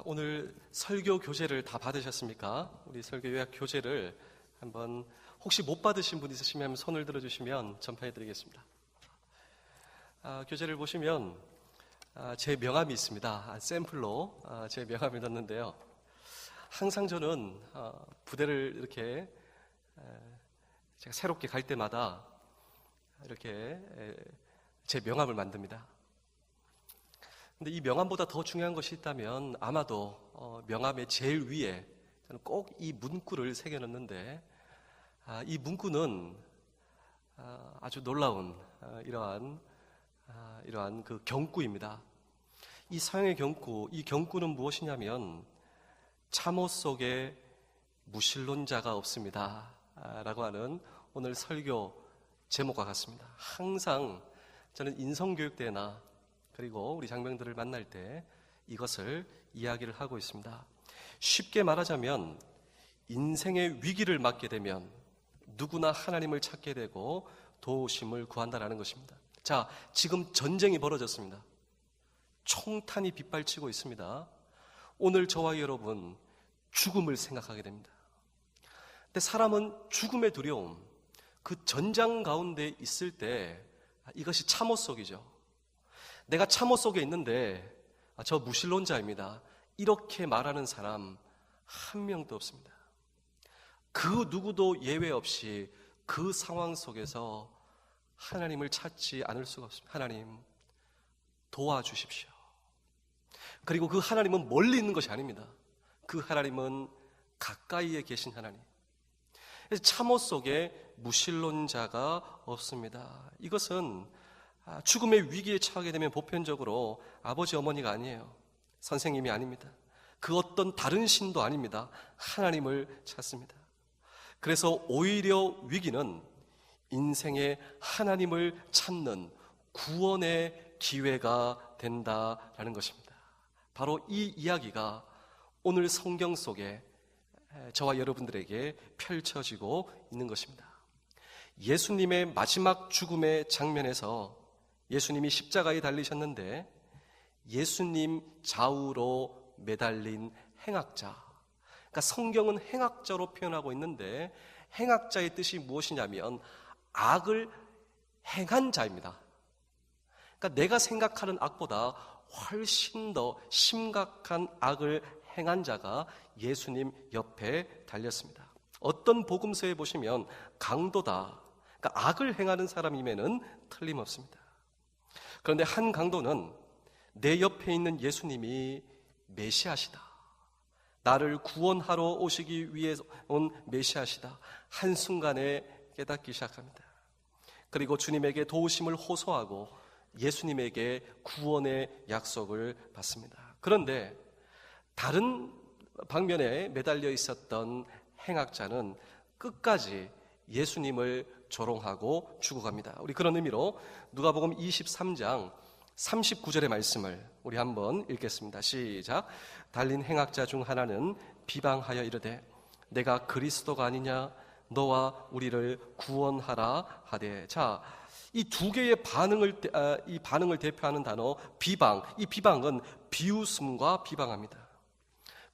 오늘 설교 교재를 다 받으셨습니까? 우리 설교 요약 교재를 한번 혹시 못 받으신 분 있으시면 손을 들어주시면 전파해 드리겠습니다. 교재를 보시면 제 명함이 있습니다. 샘플로 제 명함을 넣었는데요. 항상 저는 부대를 이렇게 제가 새롭게 갈 때마다 이렇게 제 명함을 만듭니다. 근데 이 명함보다 더 중요한 것이 있다면 아마도 명함의 제일 위에 저는 꼭 이 문구를 새겨놓는데 이 문구는 아주 놀라운 이러한 그 경구입니다. 이 서양의 경구, 이 경구는 무엇이냐면 참호 속에 무신론자가 없습니다 라고 하는 오늘 설교 제목과 같습니다. 항상 저는 인성교육 때나 그리고 우리 장병들을 만날 때 이것을 이야기를 하고 있습니다. 쉽게 말하자면 인생의 위기를 맞게 되면 누구나 하나님을 찾게 되고 도우심을 구한다라는 것입니다. 자, 지금 전쟁이 벌어졌습니다. 총탄이 빗발치고 있습니다. 오늘 저와 여러분 죽음을 생각하게 됩니다. 근데 사람은 죽음의 두려움, 그 전장 가운데 있을 때 이것이 참호 속이죠. 내가 참호 속에 있는데 저 무신론자입니다. 이렇게 말하는 사람 한 명도 없습니다. 그 누구도 예외 없이 그 상황 속에서 하나님을 찾지 않을 수가 없습니다. 하나님 도와주십시오. 그리고 그 하나님은 멀리 있는 것이 아닙니다. 그 하나님은 가까이에 계신 하나님. 그래서 참호 속에 무신론자가 없습니다. 이것은 죽음의 위기에 처하게 되면 보편적으로 아버지 어머니가 아니에요. 선생님이 아닙니다. 그 어떤 다른 신도 아닙니다. 하나님을 찾습니다. 그래서 오히려 위기는 인생의 하나님을 찾는 구원의 기회가 된다라는 것입니다. 바로 이 이야기가 오늘 성경 속에 저와 여러분들에게 펼쳐지고 있는 것입니다. 예수님의 마지막 죽음의 장면에서 예수님이 십자가에 달리셨는데 예수님 좌우로 매달린 행악자, 그러니까 성경은 행악자로 표현하고 있는데 행악자의 뜻이 무엇이냐면 악을 행한 자입니다. 그러니까 내가 생각하는 악보다 훨씬 더 심각한 악을 행한 자가 예수님 옆에 달렸습니다. 어떤 복음서에 보시면 강도다, 그러니까 악을 행하는 사람임에는 틀림없습니다. 그런데 한 강도는 내 옆에 있는 예수님이 메시아시다, 나를 구원하러 오시기 위해 온 메시아시다, 한순간에 깨닫기 시작합니다. 그리고 주님에게 도우심을 호소하고 예수님에게 구원의 약속을 받습니다. 그런데 다른 방면에 매달려 있었던 행악자는 끝까지 예수님을 조롱하고 죽어갑니다. 우리 그런 의미로 누가복음 23장 39절의 말씀을 우리 한번 읽겠습니다. 시작. 달린 행악자 중 하나는 비방하여 이르되 내가 그리스도가 아니냐, 너와 우리를 구원하라 하되. 자, 이 두 개의 이 반응을 대표하는 단어 비방, 이 비방은 비웃음과 비방합니다.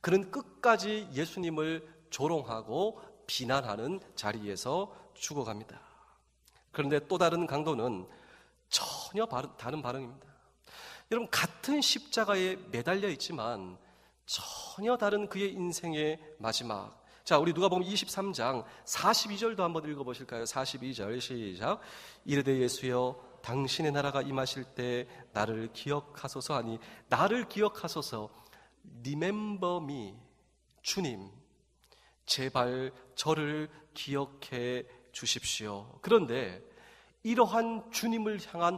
그는 끝까지 예수님을 조롱하고 비난하는 자리에서 죽어갑니다. 그런데 또 다른 강도는 전혀 다른 반응입니다. 여러분, 같은 십자가에 매달려 있지만 전혀 다른 그의 인생의 마지막. 자, 우리 누가복음 23장 42절도 한번 읽어보실까요? 42절 시작. 이르되 예수여 당신의 나라가 임하실 때 나를 기억하소서 하니, 나를 기억하소서, remember me, 주님 제발 저를 기억해 주십시오. 그런데 이러한 주님을 향한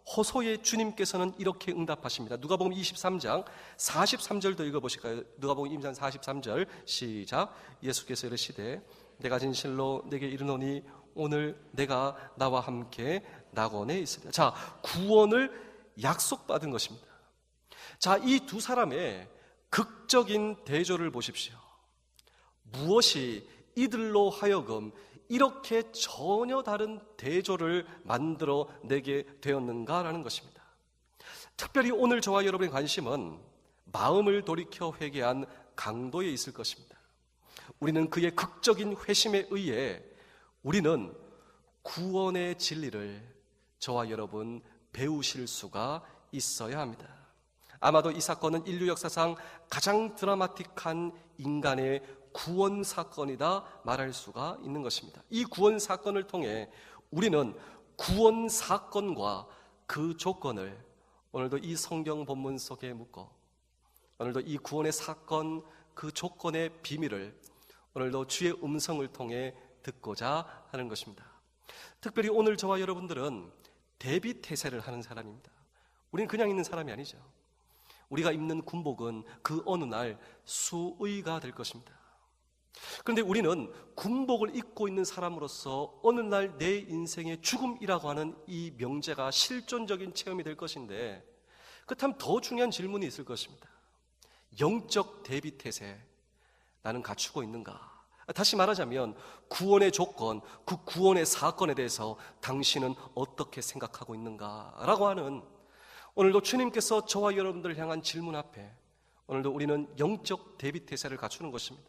호소에 주님께서는 이렇게 응답하십니다. 누가복음 23장 43절도 읽어보실까요? 누가복음 23장 43절 시작. 예수께서 이르시되 내가 진실로 내게 이르노니 오늘 내가 나와 함께 낙원에 있으리라. 자, 구원을 약속받은 것입니다. 자, 이 두 사람의 극적인 대조를 보십시오. 무엇이 이들로 하여금 이렇게 전혀 다른 대조를 만들어내게 되었는가라는 것입니다. 특별히 오늘 저와 여러분의 관심은 마음을 돌이켜 회개한 강도에 있을 것입니다. 우리는 그의 극적인 회심에 의해 우리는 구원의 진리를 저와 여러분 배우실 수가 있어야 합니다. 아마도 이 사건은 인류 역사상 가장 드라마틱한 인간의 구원 사건이다 말할 수가 있는 것입니다. 이 구원 사건을 통해 우리는 구원 사건과 그 조건을 오늘도 이 성경 본문 속에 묻고, 오늘도 이 구원의 사건 그 조건의 비밀을 오늘도 주의 음성을 통해 듣고자 하는 것입니다. 특별히 오늘 저와 여러분들은 대비태세를 하는 사람입니다. 우리는 그냥 있는 사람이 아니죠. 우리가 입는 군복은 그 어느 날 수의가 될 것입니다. 그런데 우리는 군복을 입고 있는 사람으로서 어느 날 내 인생의 죽음이라고 하는 이 명제가 실존적인 체험이 될 것인데, 그렇다면 더 중요한 질문이 있을 것입니다. 영적 대비태세 나는 갖추고 있는가? 다시 말하자면 구원의 조건, 그 구원의 사건에 대해서 당신은 어떻게 생각하고 있는가? 라고 하는 오늘도 주님께서 저와 여러분들을 향한 질문 앞에 오늘도 우리는 영적 대비태세를 갖추는 것입니다.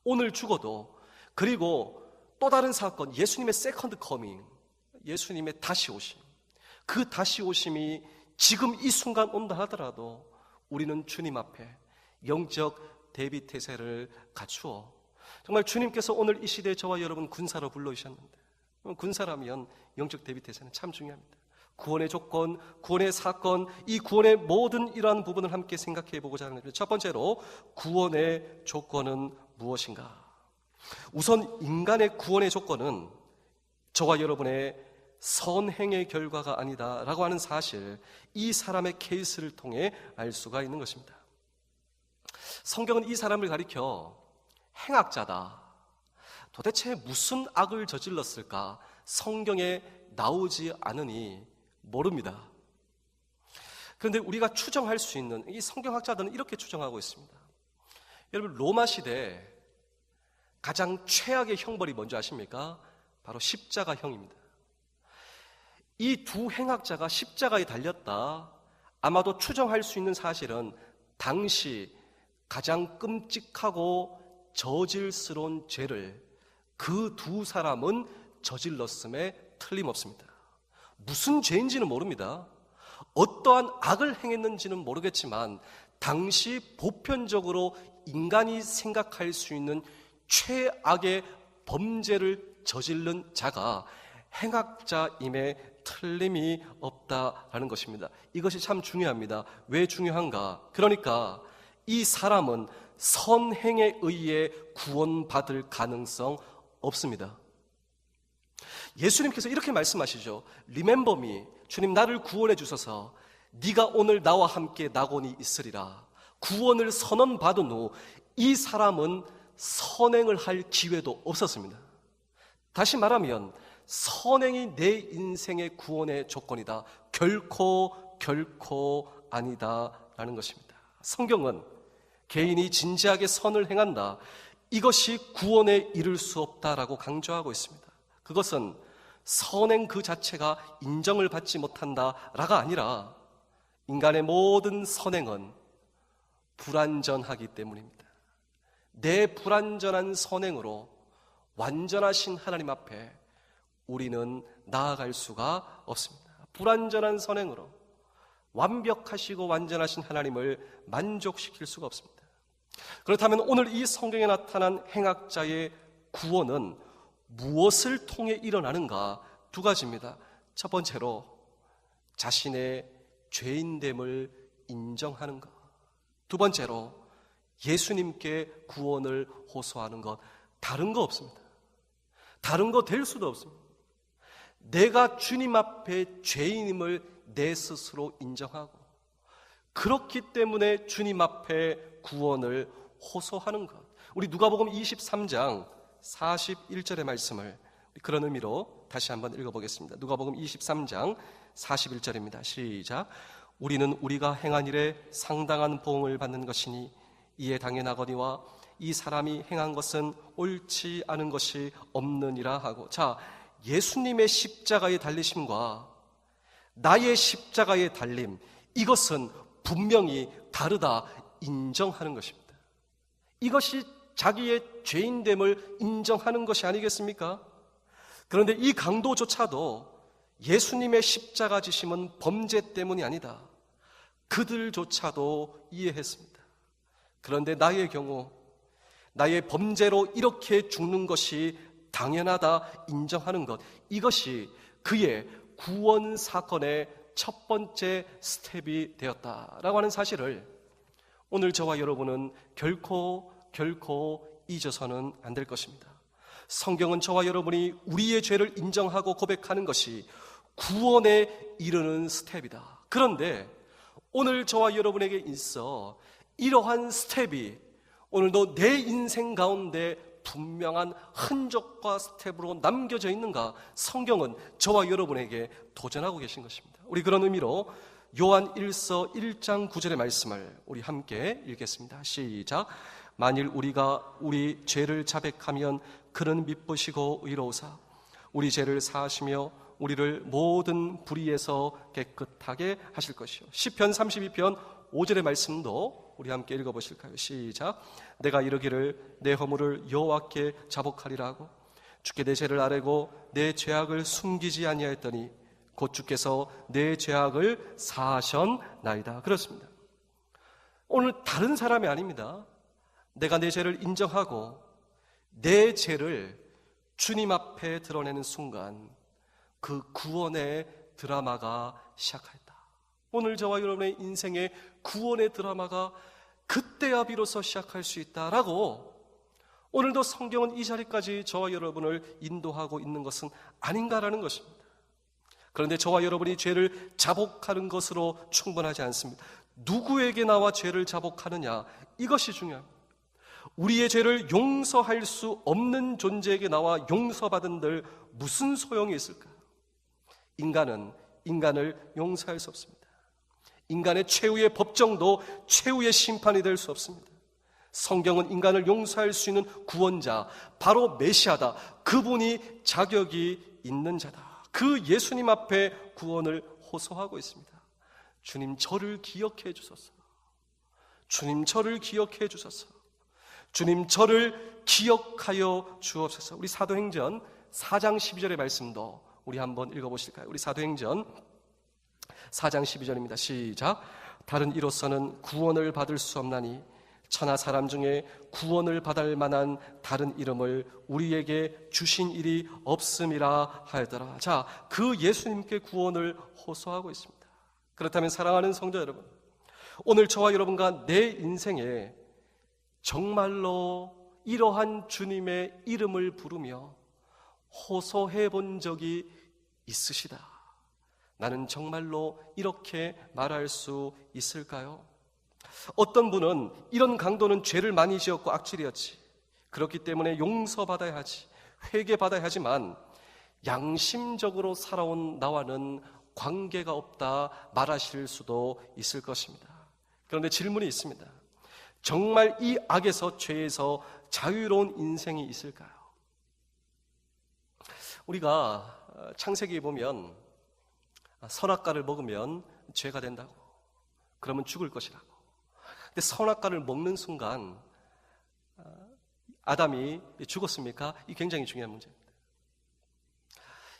오늘 죽어도, 그리고 또 다른 사건, 예수님의 세컨드 커밍, 예수님의 다시 오심, 그 다시 오심이 지금 이 순간 온다 하더라도 우리는 주님 앞에 영적 대비태세를 갖추어 정말 주님께서 오늘 이 시대에 저와 여러분 군사로 불러주셨는데, 군사라면 영적 대비태세는 참 중요합니다. 구원의 조건, 구원의 사건, 이 구원의 모든 이러한 부분을 함께 생각해 보고자 하는 것입니다. 첫 번째로 구원의 조건은 무엇인가? 우선 인간의 구원의 조건은 저와 여러분의 선행의 결과가 아니다라고 하는 사실, 이 사람의 케이스를 통해 알 수가 있는 것입니다. 성경은 이 사람을 가리켜 행악자다, 도대체 무슨 악을 저질렀을까 성경에 나오지 않으니 모릅니다. 그런데 우리가 추정할 수 있는, 이 성경학자들은 이렇게 추정하고 있습니다. 여러분, 로마 시대 가장 최악의 형벌이 뭔지 아십니까? 바로 십자가형입니다. 이 두 행악자가 십자가에 달렸다. 아마도 추정할 수 있는 사실은 당시 가장 끔찍하고 저질스러운 죄를 그 두 사람은 저질렀음에 틀림없습니다. 무슨 죄인지는 모릅니다. 어떠한 악을 행했는지는 모르겠지만 당시 보편적으로 인간이 생각할 수 있는 최악의 범죄를 저지른 자가 행악자임에 틀림이 없다라는 것입니다. 이것이 참 중요합니다. 왜 중요한가? 그러니까 이 사람은 선행에 의해 구원받을 가능성 없습니다. 예수님께서 이렇게 말씀하시죠. Remember me, 주님 나를 구원해 주소서. 네가 오늘 나와 함께 낙원이 있으리라. 구원을 선언받은 후 이 사람은 선행을 할 기회도 없었습니다. 다시 말하면 선행이 내 인생의 구원의 조건이다. 결코 아니다라는 것입니다. 성경은 개인이 진지하게 선을 행한다, 이것이 구원에 이를 수 없다라고 강조하고 있습니다. 그것은 선행 그 자체가 인정을 받지 못한다라가 아니라 인간의 모든 선행은 불완전하기 때문입니다. 내 불완전한 선행으로 완전하신 하나님 앞에 우리는 나아갈 수가 없습니다. 불완전한 선행으로 완벽하시고 완전하신 하나님을 만족시킬 수가 없습니다. 그렇다면 오늘 이 성경에 나타난 행악자의 구원은 무엇을 통해 일어나는가? 두 가지입니다. 첫 번째로 자신의 죄인됨을 인정하는 것, 두 번째로 예수님께 구원을 호소하는 것. 다른 거 없습니다. 다른 거 될 수도 없습니다. 내가 주님 앞에 죄인임을 내 스스로 인정하고, 그렇기 때문에 주님 앞에 구원을 호소하는 것. 우리 누가복음 23장 41절의 말씀을 그런 의미로 다시 한번 읽어보겠습니다. 누가복음 23장 41절입니다. 시작. 우리는 우리가 행한 일에 상당한 보응을 받는 것이니 이에 당연하거니와 이 사람이 행한 것은 옳지 않은 것이 없느니라 하고. 자, 예수님의 십자가의 달리심과 나의 십자가의 달림, 이것은 분명히 다르다. 인정하는 것입니다. 이것이 자기의 죄인됨을 인정하는 것이 아니겠습니까? 그런데 이 강도조차도 예수님의 십자가 지심은 범죄 때문이 아니다, 그들조차도 이해했습니다. 그런데 나의 경우, 나의 범죄로 이렇게 죽는 것이 당연하다 인정하는 것, 이것이 그의 구원 사건의 첫 번째 스텝이 되었다라고 하는 사실을 오늘 저와 여러분은 결코 잊어서는 안 될 것입니다. 성경은 저와 여러분이 우리의 죄를 인정하고 고백하는 것이 구원에 이르는 스텝이다. 그런데 오늘 저와 여러분에게 있어 이러한 스텝이 오늘도 내 인생 가운데 분명한 흔적과 스텝으로 남겨져 있는가, 성경은 저와 여러분에게 도전하고 계신 것입니다. 우리 그런 의미로 요한 1서 1장 9절의 말씀을 우리 함께 읽겠습니다. 시작. 만일 우리가 우리 죄를 자백하면 그는 미쁘시고 의로우사 우리 죄를 사하시며 우리를 모든 불의에서 깨끗하게 하실 것이요. 시편 32편 5절의 말씀도 우리 함께 읽어보실까요? 시작. 내가 이르기를 내 허물을 여호와께 자복하리라 하고 주께 내 죄를 아뢰고 내 죄악을 숨기지 아니하였더니 곧 주께서 내 죄악을 사하셨나이다. 그렇습니다. 오늘 다른 사람이 아닙니다. 내가 내 죄를 인정하고 내 죄를 주님 앞에 드러내는 순간 그 구원의 드라마가 시작하였다. 오늘 저와 여러분의 인생의 구원의 드라마가 그때야 비로소 시작할 수 있다라고 오늘도 성경은 이 자리까지 저와 여러분을 인도하고 있는 것은 아닌가라는 것입니다. 그런데 저와 여러분이 죄를 자복하는 것으로 충분하지 않습니다. 누구에게 나와 죄를 자복하느냐, 이것이 중요합니다. 우리의 죄를 용서할 수 없는 존재에게 나와 용서받은들 무슨 소용이 있을까요? 인간은 인간을 용서할 수 없습니다. 인간의 최후의 법정도 최후의 심판이 될 수 없습니다. 성경은 인간을 용서할 수 있는 구원자, 바로 메시아다, 그분이 자격이 있는 자다, 그 예수님 앞에 구원을 호소하고 있습니다. 주님 저를 기억해 주소서. 주님 저를 기억해 주소서. 주님 저를 기억하여 주옵소서. 우리 사도행전 4장 12절의 말씀도 우리 한번 읽어보실까요? 우리 사도행전 4장 12절입니다. 시작. 다른 이로서는 구원을 받을 수 없나니 천하 사람 중에 구원을 받을 만한 다른 이름을 우리에게 주신 일이 없음이라 하였더라. 자, 그 예수님께 구원을 호소하고 있습니다. 그렇다면 사랑하는 성도 여러분, 오늘 저와 여러분과 내 인생에 정말로 이러한 주님의 이름을 부르며 호소해 본 적이 있으시다. 나는 정말로 이렇게 말할 수 있을까요? 어떤 분은 이런 강도는 죄를 많이 지었고 악질이었지, 그렇기 때문에 용서받아야 하지, 회개받아야 하지만 양심적으로 살아온 나와는 관계가 없다 말하실 수도 있을 것입니다. 그런데 질문이 있습니다. 정말 이 악에서, 죄에서 자유로운 인생이 있을까요? 우리가 창세기에 보면 선악과를 먹으면 죄가 된다고, 그러면 죽을 것이라고. 근데 선악과를 먹는 순간 아담이 죽었습니까? 이 굉장히 중요한 문제입니다.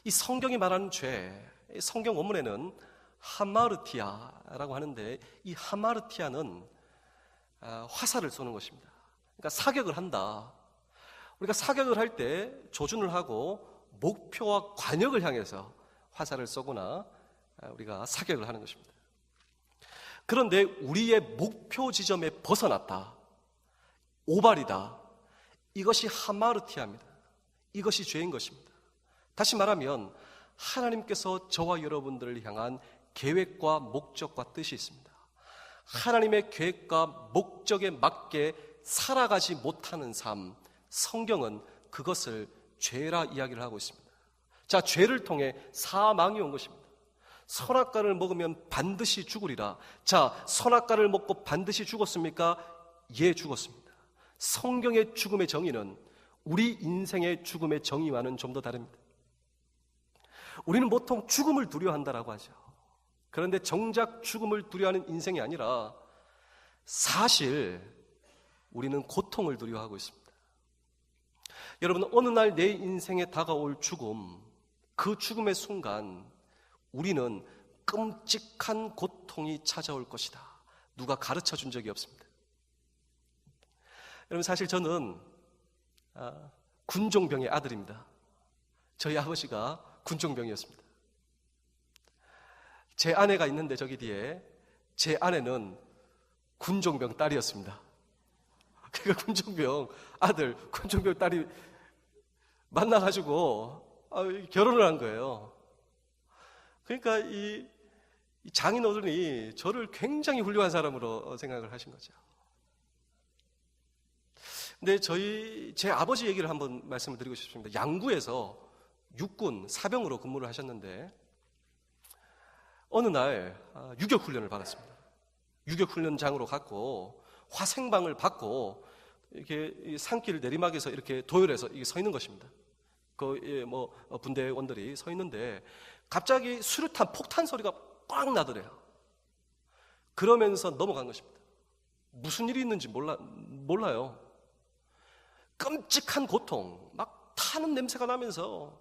이 성경이 말하는 죄, 성경 원문에는 하마르티아라고 하는데, 이 하마르티아는 화살을 쏘는 것입니다. 그러니까 사격을 한다. 우리가 사격을 할 때 조준을 하고 목표와 관역을 향해서 화살을 쏘거나 우리가 사격을 하는 것입니다. 그런데 우리의 목표 지점에 벗어났다, 오발이다, 이것이 하마르티아입니다. 이것이 죄인 것입니다. 다시 말하면 하나님께서 저와 여러분들을 향한 계획과 목적과 뜻이 있습니다. 하나님의 계획과 목적에 맞게 살아가지 못하는 삶, 성경은 그것을 죄라 이야기를 하고 있습니다. 자, 죄를 통해 사망이 온 것입니다. 선악과를 먹으면 반드시 죽으리라. 자, 선악과를 먹고 반드시 죽었습니까? 예, 죽었습니다. 성경의 죽음의 정의는 우리 인생의 죽음의 정의와는 좀 더 다릅니다. 우리는 보통 죽음을 두려워한다라고 하죠. 그런데 정작 죽음을 두려워하는 인생이 아니라 사실 우리는 고통을 두려워하고 있습니다. 여러분, 어느 날 내 인생에 다가올 죽음, 그 죽음의 순간 우리는 끔찍한 고통이 찾아올 것이다. 누가 가르쳐 준 적이 없습니다. 여러분, 사실 저는 군종병의 아들입니다. 저희 아버지가 군종병이었습니다. 제 아내가 있는데 저기 뒤에 제 아내는 군종병 딸이었습니다. 그러니까 군종병 아들, 군종병 딸이 만나가지고 결혼을 한 거예요. 그러니까 이 장인어른이 저를 굉장히 훌륭한 사람으로 생각을 하신 거죠. 근데 제 아버지 얘기를 한번 말씀을 드리고 싶습니다. 양구에서 육군 사병으로 근무를 하셨는데 어느 날 유격훈련을 받았습니다. 유격훈련장으로 갔고 화생방을 받고 이렇게 산길 내리막에서 이렇게 도열해서 서 있는 것입니다. 분대원들이 서 있는데 갑자기 수류탄 폭탄 소리가 꽉 나더래요. 그러면서 넘어간 것입니다. 무슨 일이 있는지 몰라요. 끔찍한 고통, 막 타는 냄새가 나면서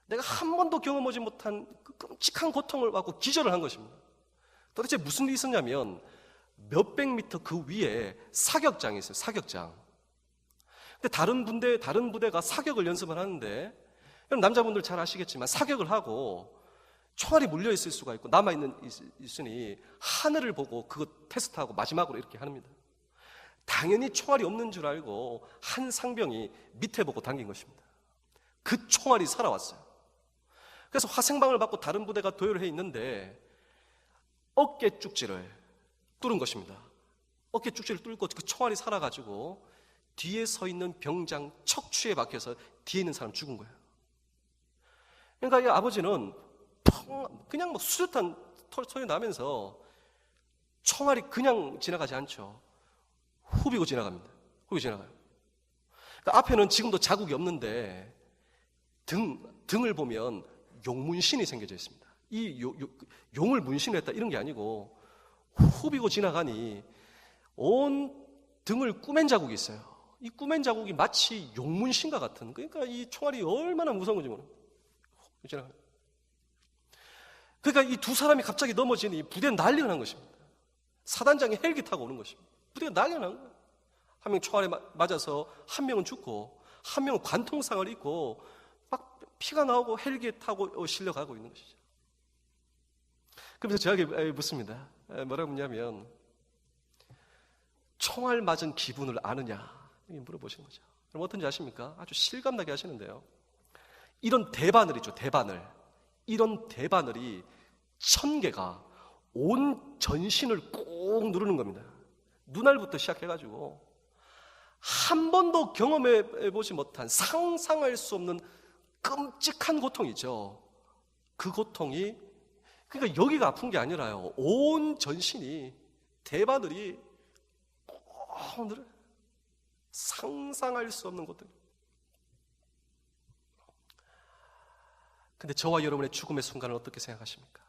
내가 한 번도 경험하지 못한 그 끔찍한 고통을 받고 기절을 한 것입니다. 도대체 무슨 일이 있었냐면 몇백 미터 그 위에 사격장이 있어요. 사격장. 근데 다른 부대가 사격을 연습을 하는데, 여러분 남자분들 잘 아시겠지만 사격을 하고 총알이 물려 있을 수가 있고 있으니 하늘을 보고 그거 테스트하고 마지막으로 이렇게 합니다. 당연히 총알이 없는 줄 알고 한 상병이 밑에 보고 당긴 것입니다. 그 총알이 살아왔어요. 그래서 화생방을 받고 다른 부대가 도열해 있는데 어깨 쭉지를 뚫은 것입니다. 어깨 쭉지를 뚫고 그 총알이 살아가지고 뒤에 서 있는 병장 척추에 박혀서 뒤에 있는 사람 죽은 거예요. 그러니까 이 아버지는 그냥 수류탄 소리 나면서 총알이 그냥 지나가지 않죠. 후비고 지나갑니다. 후비고 지나가요. 그러니까 앞에는 지금도 자국이 없는데 등을 보면 용문신이 생겨져 있습니다. 이 용을 문신했다 이런 게 아니고 후비고 지나가니 온 등을 꾸맨 자국이 있어요. 이 꾸맨 자국이 마치 용문신과 같은, 그러니까 이 총알이 얼마나 무서운 건지 모르는 지나가요. 그러니까 이 두 사람이 갑자기 넘어지니 이 부대는 난리가 난 것입니다. 사단장이 헬기 타고 오는 것입니다. 부대가 난리가 난 거예요. 한 명 총알에 맞아서 한 명은 죽고 한 명은 관통상을 입고 막 피가 나오고 헬기에 타고 실려가고 있는 것이죠. 그러면서 저에게 묻습니다. 뭐라고 묻냐면 총알 맞은 기분을 아느냐 물어보시는 거죠. 그럼 어떤지 아십니까? 아주 실감나게 하시는데요. 이런 대바늘이죠. 대바늘. 이런 대바늘이 1000개가 온 전신을 꼭 누르는 겁니다. 눈알부터 시작해가지고 한 번도 경험해보지 못한 상상할 수 없는 끔찍한 고통이죠. 그 고통이 그러니까 여기가 아픈 게 아니라요. 온 전신이 대바늘이 꼭 누르 상상할 수 없는 고통. 근데 저와 여러분의 죽음의 순간을 어떻게 생각하십니까?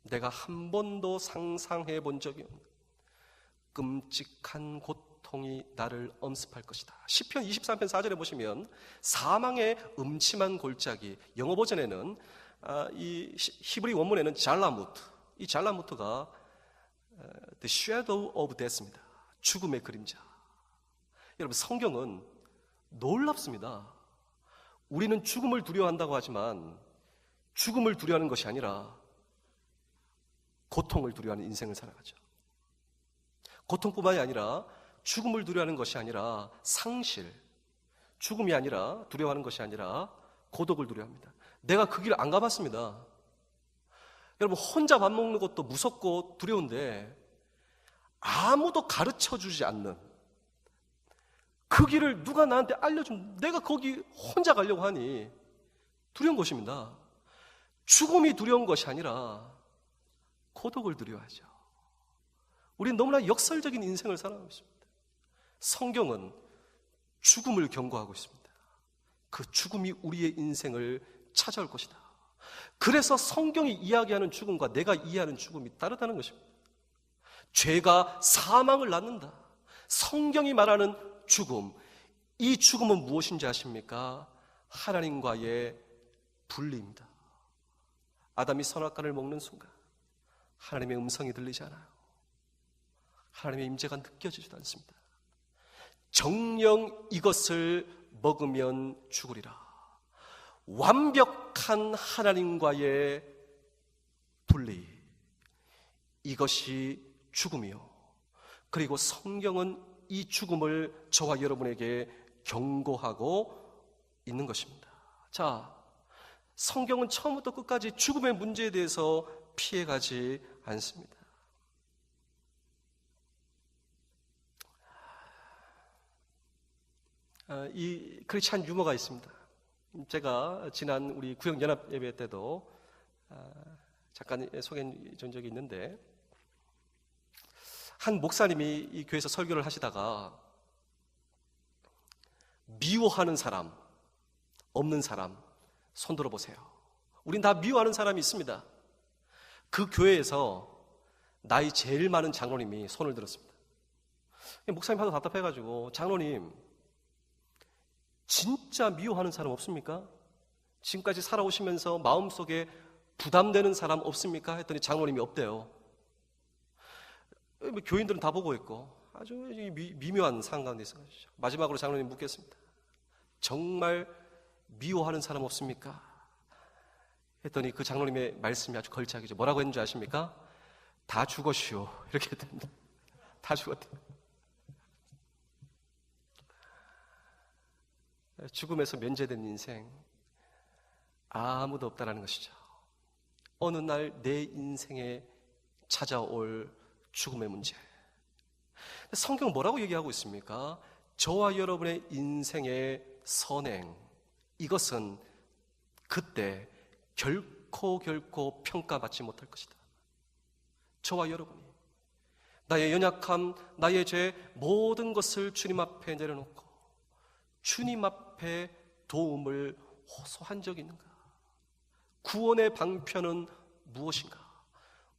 내가 한 번도 상상해 본 적이 없는 끔찍한 고통이 나를 엄습할 것이다. 시편 23편 4절에 보시면 사망의 음침한 골짜기, 영어 버전에는 이 히브리 원문에는 잘라무트, 이 잘라무트가 the shadow of death입니다. 죽음의 그림자. 여러분 성경은 놀랍습니다. 우리는 죽음을 두려워한다고 하지만 죽음을 두려워하는 것이 아니라 고통을 두려워하는 인생을 살아가죠. 고통뿐만이 아니라 죽음을 두려워하는 것이 아니라 상실, 죽음이 아니라 두려워하는 것이 아니라 고독을 두려워합니다. 내가 그 길 안 가봤습니다. 여러분 혼자 밥 먹는 것도 무섭고 두려운데 아무도 가르쳐주지 않는 그 길을 누가 나한테 알려주면 내가 거기 혼자 가려고 하니 두려운 것입니다. 죽음이 두려운 것이 아니라 고독을 두려워하죠. 우리는 너무나 역설적인 인생을 살아가고 있습니다. 성경은 죽음을 경고하고 있습니다. 그 죽음이 우리의 인생을 찾아올 것이다. 그래서 성경이 이야기하는 죽음과 내가 이해하는 죽음이 다르다는 것입니다. 죄가 사망을 낳는다. 성경이 말하는 죽음, 이 죽음은 무엇인지 아십니까? 하나님과의 분리입니다. 아담이 선악과를 먹는 순간 하나님의 음성이 들리지 않아요. 하나님의 임재가 느껴지지도 않습니다. 정녕 이것을 먹으면 죽으리라. 완벽한 하나님과의 분리, 이것이 죽음이요. 그리고 성경은 이 죽음을 저와 여러분에게 경고하고 있는 것입니다. 자, 성경은 처음부터 끝까지 죽음의 문제에 대해서 피해가지 않습니다. 이 크리스찬 유머가 있습니다. 제가 지난 우리 구역연합 예배 때도 잠깐 소개한 적이 있는데, 한 목사님이 이 교회에서 설교를 하시다가 미워하는 사람, 없는 사람 손 들어보세요. 우린 다 미워하는 사람이 있습니다. 그 교회에서 나이 제일 많은 장로님이 손을 들었습니다. 목사님 하도 답답해가지고, 장로님 진짜 미워하는 사람 없습니까? 지금까지 살아오시면서 마음속에 부담되는 사람 없습니까? 했더니 장로님이 없대요. 교인들은 다 보고 있고 아주 미묘한 상황 가운데 있어요. 마지막으로 장로님 묻겠습니다. 정말 미워하는 사람 없습니까? 했더니 그 장로님의 말씀이 아주 걸작이죠. 뭐라고 했는지 아십니까? 다 죽었시오. 이렇게 했답니다. 다 죽었대요. 죽음에서 면제된 인생, 아무도 없다라는 것이죠. 어느 날 내 인생에 찾아올 죽음의 문제. 성경은 뭐라고 얘기하고 있습니까? 저와 여러분의 인생의 선행, 이것은 그때 결코 평가받지 못할 것이다. 저와 여러분이 나의 연약함, 나의 죄, 모든 것을 주님 앞에 내려놓고 주님 앞에 도움을 호소한 적이 있는가? 구원의 방편은 무엇인가?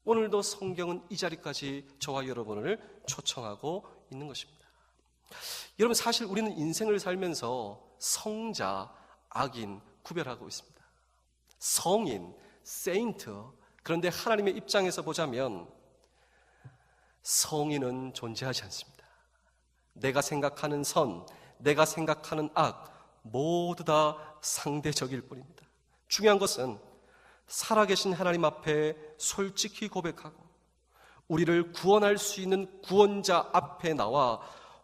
오늘도 성경은 이 자리까지 저와 여러분을 초청하고 있는 것입니다. 여러분, 사실 우리는 인생을 살면서 성자, 악인 구별하고 있습니다. 성인, 세인트. 그런데 하나님의 입장에서 보자면 성인은 존재하지 않습니다. 내가 생각하는 선, 내가 생각하는 악, 모두 다 상대적일 뿐입니다. 중요한 것은 살아계신 하나님 앞에 솔직히 고백하고 우리를 구원할 수 있는 구원자 앞에 나와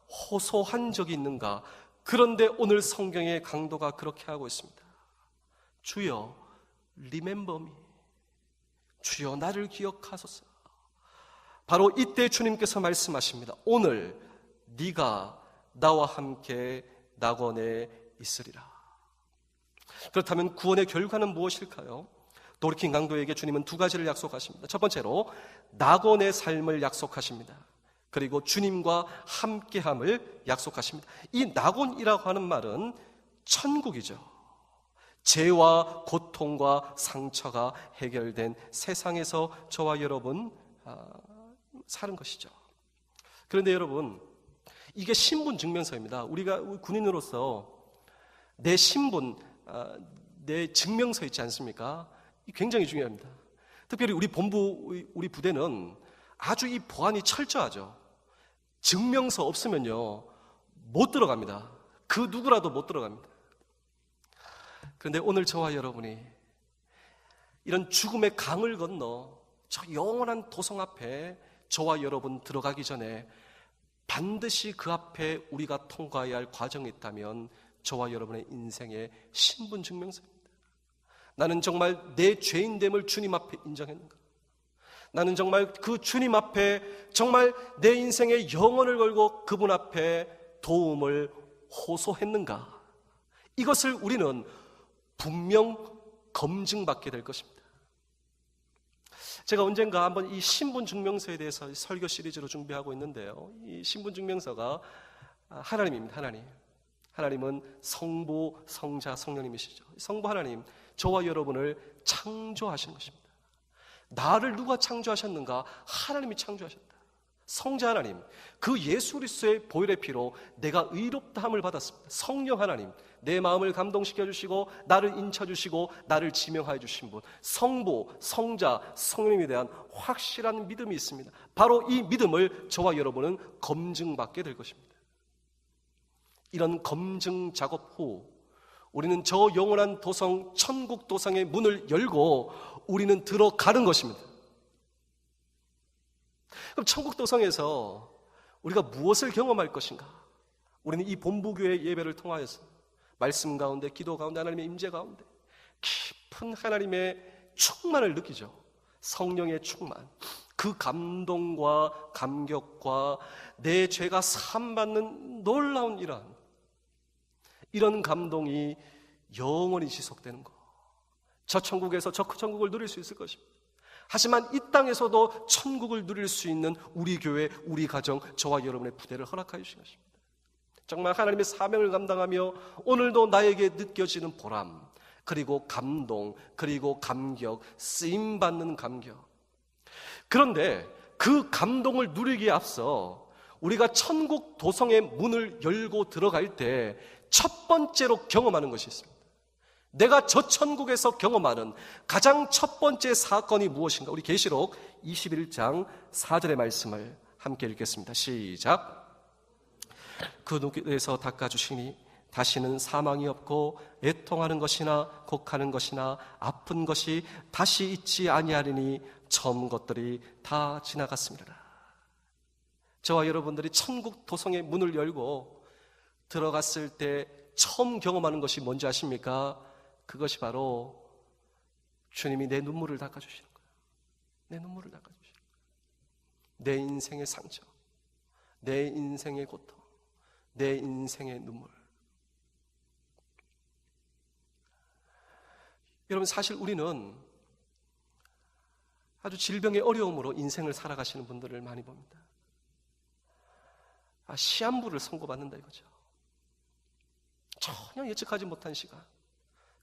호소한 적이 있는가? 그런데 오늘 성경의 강도가 그렇게 하고 있습니다. 주여, remember me. 주여, 나를 기억하소서. 바로 이때 주님께서 말씀하십니다. 오늘 네가 나와 함께 낙원에 있으리라. 그렇다면 구원의 결과는 무엇일까요? 돌이킨 강도에게 주님은 두 가지를 약속하십니다. 첫 번째로 낙원의 삶을 약속하십니다. 그리고 주님과 함께함을 약속하십니다. 이 낙원이라고 하는 말은 천국이죠. 죄와 고통과 상처가 해결된 세상에서 저와 여러분 사는 것이죠. 그런데 여러분, 이게 신분 증명서입니다. 우리가 군인으로서 내 신분, 내 증명서 있지 않습니까? 굉장히 중요합니다. 특별히 우리 본부, 우리 부대는 아주 이 보안이 철저하죠. 증명서 없으면요, 못 들어갑니다. 그 누구라도 못 들어갑니다. 그런데 오늘 저와 여러분이 이런 죽음의 강을 건너 저 영원한 도성 앞에 저와 여러분 들어가기 전에 반드시 그 앞에 우리가 통과해야 할 과정이 있다면 저와 여러분의 인생의 신분 증명서입니다. 나는 정말 내 죄인됨을 주님 앞에 인정했는가? 나는 정말 그 주님 앞에 정말 내 인생의 영혼을 걸고 그분 앞에 도움을 호소했는가? 이것을 우리는 분명 검증받게 될 것입니다. 제가 언젠가 한번 이 신분증명서에 대해서 설교 시리즈로 준비하고 있는데요. 이 신분증명서가 하나님입니다. 하나님. 하나님은 성부, 성자, 성령님이시죠. 성부 하나님, 저와 여러분을 창조하신 것입니다. 나를 누가 창조하셨는가? 하나님이 창조하셨다. 성자 하나님, 그 예수 그리스도의 보혈의 피로 내가 의롭다함을 받았습니다. 성령 하나님, 내 마음을 감동시켜 주시고 나를 인쳐 주시고 나를 지명하여 주신 분, 성부, 성자, 성령님에 대한 확실한 믿음이 있습니다. 바로 이 믿음을 저와 여러분은 검증받게 될 것입니다. 이런 검증 작업 후 우리는 저 영원한 도성, 천국 도성의 문을 열고 우리는 들어가는 것입니다. 그럼 천국 도성에서 우리가 무엇을 경험할 것인가? 우리는 이 본부교회 예배를 통하여서 말씀 가운데, 기도 가운데, 하나님의 임재 가운데 깊은 하나님의 충만을 느끼죠. 성령의 충만, 그 감동과 감격과 내 죄가 사함받는 놀라운 이런 감동이 영원히 지속되는 것, 저 천국에서 저 천국을 누릴 수 있을 것입니다. 하지만 이 땅에서도 천국을 누릴 수 있는 우리 교회, 우리 가정, 저와 여러분의 부대를 허락하여 주신 것입니다. 정말 하나님의 사명을 감당하며 오늘도 나에게 느껴지는 보람, 그리고 감동, 그리고 감격, 쓰임받는 감격. 그런데 그 감동을 누리기에 앞서 우리가 천국 도성의 문을 열고 들어갈 때 첫 번째로 경험하는 것이 있습니다. 내가 저 천국에서 경험하는 가장 첫 번째 사건이 무엇인가? 우리 계시록 21장 4절의 말씀을 함께 읽겠습니다. 시작. 그 누에서 닦아주시니 다시는 사망이 없고 애통하는 것이나 곡하는 것이나 아픈 것이 다시 있지 아니하리니 처음 것들이 다 지나갔습니다. 저와 여러분들이 천국 도성의 문을 열고 들어갔을 때 처음 경험하는 것이 뭔지 아십니까? 그것이 바로 주님이 내 눈물을 닦아주시는 거예요. 내 눈물을 닦아주시는 거예요. 내 인생의 상처, 내 인생의 고통, 내 인생의 눈물. 여러분, 사실 우리는 아주 질병의 어려움으로 인생을 살아가시는 분들을 많이 봅니다. 시한부를 선고받는다 이거죠. 전혀 예측하지 못한 시간,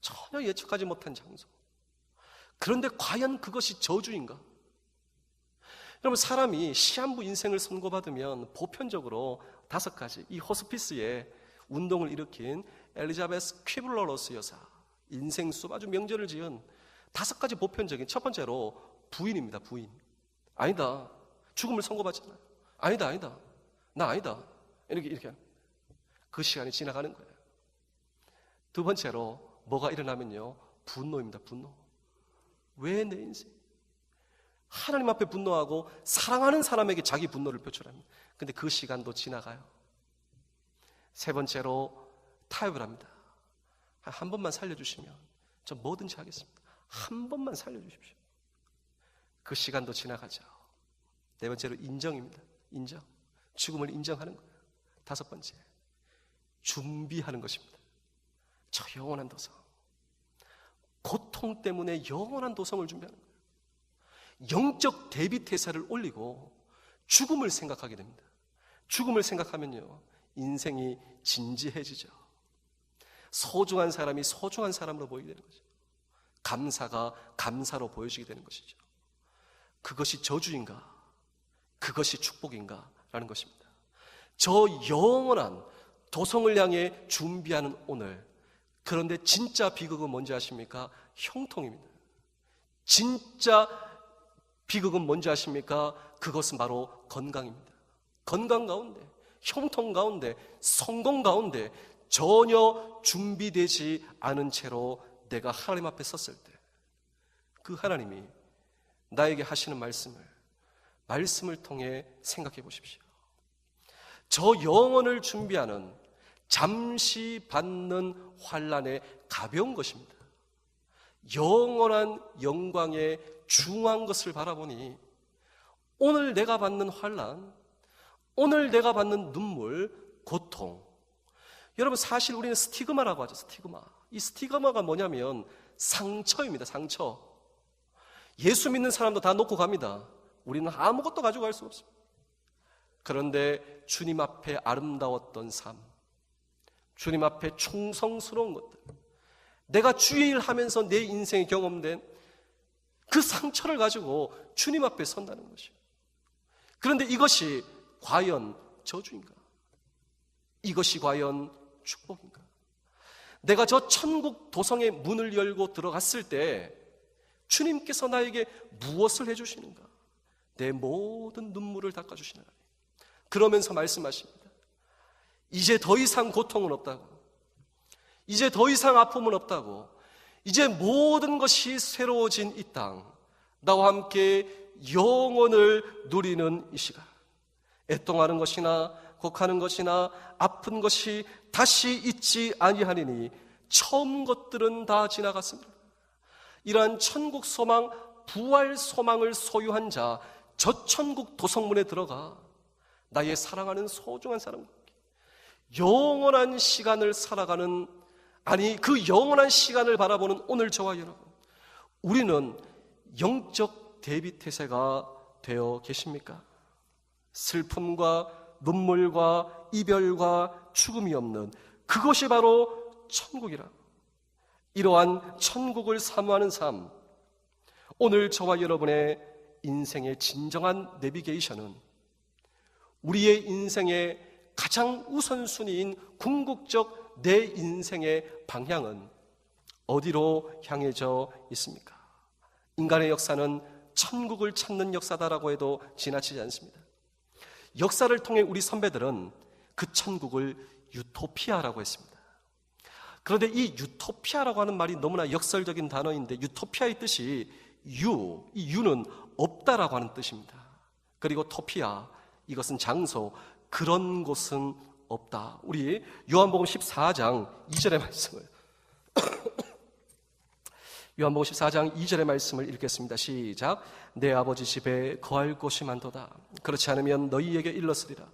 전혀 예측하지 못한 장소. 그런데 과연 그것이 저주인가? 여러분, 사람이 시한부 인생을 선고받으면 보편적으로 5가지, 이 호스피스에 운동을 일으킨 엘리자베스 퀴블러-로스 여사, 인생 수업 아주 명제를 지은 5가지 보편적인, 첫 번째로 부인입니다. 부인. 아니다, 죽음을 선고받잖아. 아니다, 나 아니다, 이렇게 그 시간이 지나가는 거예요. 두 번째로 뭐가 일어나면요, 분노입니다. 분노. 왜 내 인생? 하나님 앞에 분노하고 사랑하는 사람에게 자기 분노를 표출합니다. 근데 그 시간도 지나가요. 세 번째로 타협을 합니다. 한 번만 살려주시면 저 뭐든지 하겠습니다. 한 번만 살려주십시오. 그 시간도 지나가죠. 네 번째로 인정입니다. 인정. 죽음을 인정하는 거예요. 5번째, 준비하는 것입니다. 저 영원한 도성, 고통 때문에 영원한 도성을 준비하는 거예요. 영적 대비태세를 올리고 죽음을 생각하게 됩니다. 죽음을 생각하면요, 인생이 진지해지죠. 소중한 사람이 소중한 사람으로 보이게 되는 거죠. 감사가 감사로 보여지게 되는 것이죠. 그것이 저주인가? 그것이 축복인가? 라는 것입니다. 저 영원한 도성을 향해 준비하는 오늘, 그런데 진짜 비극은 뭔지 아십니까? 형통입니다. 진짜 비극은 뭔지 아십니까? 그것은 바로 건강입니다. 건강 가운데, 형통 가운데, 성공 가운데 전혀 준비되지 않은 채로 내가 하나님 앞에 섰을 때 그 하나님이 나에게 하시는 말씀을 통해 생각해 보십시오. 저 영혼을 준비하는 잠시 받는 환난의 가벼운 것입니다. 영원한 영광의 중한 것을 바라보니 오늘 내가 받는 환난, 오늘 내가 받는 눈물, 고통, 여러분, 사실 우리는 스티그마라고 하죠. 스티그마. 이 스티그마가 뭐냐면 상처입니다. 상처. 예수 믿는 사람도 다 놓고 갑니다. 우리는 아무것도 가져갈 수 없습니다. 그런데 주님 앞에 아름다웠던 삶, 주님 앞에 충성스러운 것들, 내가 주의 일 하면서 내 인생에 경험된 그 상처를 가지고 주님 앞에 선다는 것이에요. 그런데 이것이 과연 저주인가? 이것이 과연 축복인가? 내가 저 천국 도성의 문을 열고 들어갔을 때 주님께서 나에게 무엇을 해주시는가? 내 모든 눈물을 닦아주시는 하나님. 그러면서 말씀하십니다. 이제 더 이상 고통은 없다고, 이제 더 이상 아픔은 없다고, 이제 모든 것이 새로워진 이 땅, 나와 함께 영원을 누리는 이 시간, 애통하는 것이나 곡하는 것이나 아픈 것이 다시 있지 아니하리니 처음 것들은 다 지나갔습니다. 이러한 천국 소망, 부활 소망을 소유한 자, 저 천국 도성문에 들어가 나의 사랑하는 소중한 사람과 영원한 시간을 살아가는, 아니 그 영원한 시간을 바라보는 오늘 저와 여러분, 우리는 영적 대비태세가 되어 계십니까? 슬픔과 눈물과 이별과 죽음이 없는 그것이 바로 천국이라. 이러한 천국을 사모하는 삶, 오늘 저와 여러분의 인생의 진정한 내비게이션은, 우리의 인생의 가장 우선순위인 궁극적 내 인생의 방향은 어디로 향해져 있습니까? 인간의 역사는 천국을 찾는 역사다라고 해도 지나치지 않습니다. 역사를 통해 우리 선배들은 그 천국을 유토피아라고 했습니다. 그런데 이 유토피아라고 하는 말이 너무나 역설적인 단어인데, 유토피아의 뜻이 이 유는 없다라고 하는 뜻입니다. 그리고 토피아, 이것은 장소, 그런 곳은 없다. 우리 요한복음 14장 2절의 말씀을 요한복음 14장 2절의 말씀을 읽겠습니다. 시작. 내 아버지 집에 거할 곳이 많도다. 그렇지 않으면 너희에게 일렀으리라.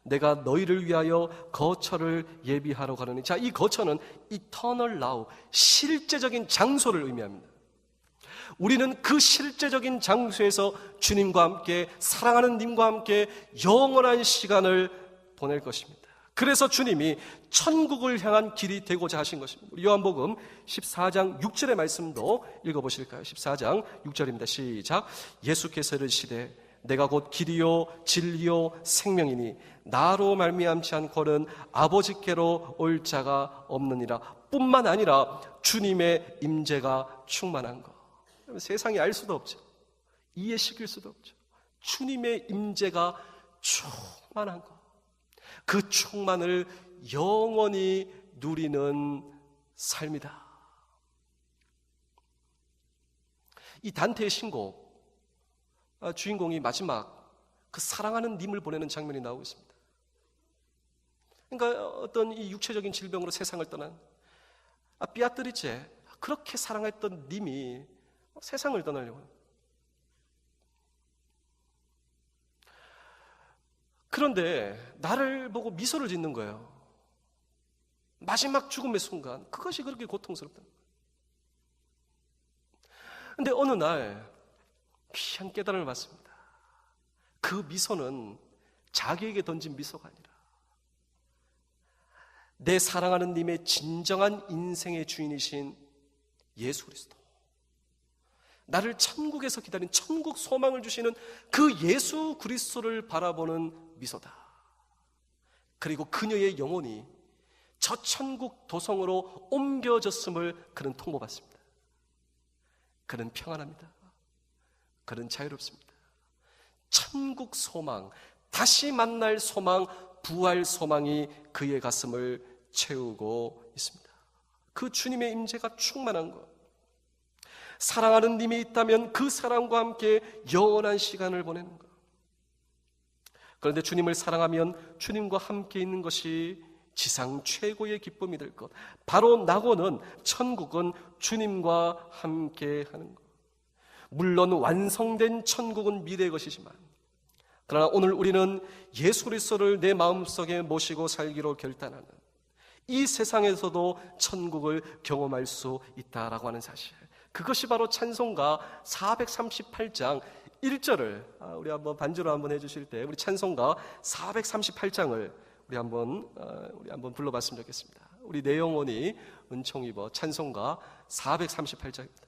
내가 너희를 위하여 거처를 예비하러 가느니. 자, 이 거처는 eternal now, 실제적인 장소를 의미합니다. 우리는 그 실제적인 장소에서 주님과 함께, 사랑하는 님과 함께 영원한 시간을 보낼 것입니다. 그래서 주님이 천국을 향한 길이 되고자 하신 것입니다. 요한복음 14장 6절의 말씀도 읽어보실까요? 14장 6절입니다. 시작. 예수께서 이르시되 내가 곧 길이요 진리요 생명이니 나로 말미암지 않고는 아버지께로 올 자가 없느니라. 뿐만 아니라 주님의 임재가 충만한 것. 세상이 알 수도 없죠. 이해시킬 수도 없죠. 주님의 임재가 충만한 것, 그 충만을 영원히 누리는 삶이다. 이 단테의 신곡, 주인공이 마지막 그 사랑하는 님을 보내는 장면이 나오고 있습니다. 그러니까 어떤 이 육체적인 질병으로 세상을 떠난 삐아뜨리째 그렇게 사랑했던 님이 세상을 떠나려고 합니다. 그런데 나를 보고 미소를 짓는 거예요. 마지막 죽음의 순간, 그것이 그렇게 고통스럽다는 거예요. 그런데 어느 날 귀한 깨달음을 받습니다. 그 미소는 자기에게 던진 미소가 아니라 내 사랑하는 님의 진정한 인생의 주인이신 예수 그리스도, 나를 천국에서 기다린 천국 소망을 주시는 그 예수 그리스도를 바라보는 미소다. 그리고 그녀의 영혼이 저 천국 도성으로 옮겨졌음을 그는 통보받습니다. 그는 평안합니다. 그는 자유롭습니다. 천국 소망, 다시 만날 소망, 부활 소망이 그의 가슴을 채우고 있습니다. 그 주님의 임재가 충만한 것, 사랑하는 님이 있다면 그 사랑과 함께 영원한 시간을 보내는 것. 그런데 주님을 사랑하면 주님과 함께 있는 것이 지상 최고의 기쁨이 될 것. 바로 낙원은, 천국은 주님과 함께 하는 것. 물론 완성된 천국은 미래의 것이지만, 그러나 오늘 우리는 예수 그리스도를 내 마음속에 모시고 살기로 결단하는, 이 세상에서도 천국을 경험할 수 있다라고 하는 사실, 그것이 바로 찬송가 438장 1절을 우리 한번 반주로 한번 해주실 때, 우리 찬송가 438장을 우리 한번 불러봤으면 좋겠습니다. 우리 내 영혼이 은총 입어, 찬송가 438장입니다.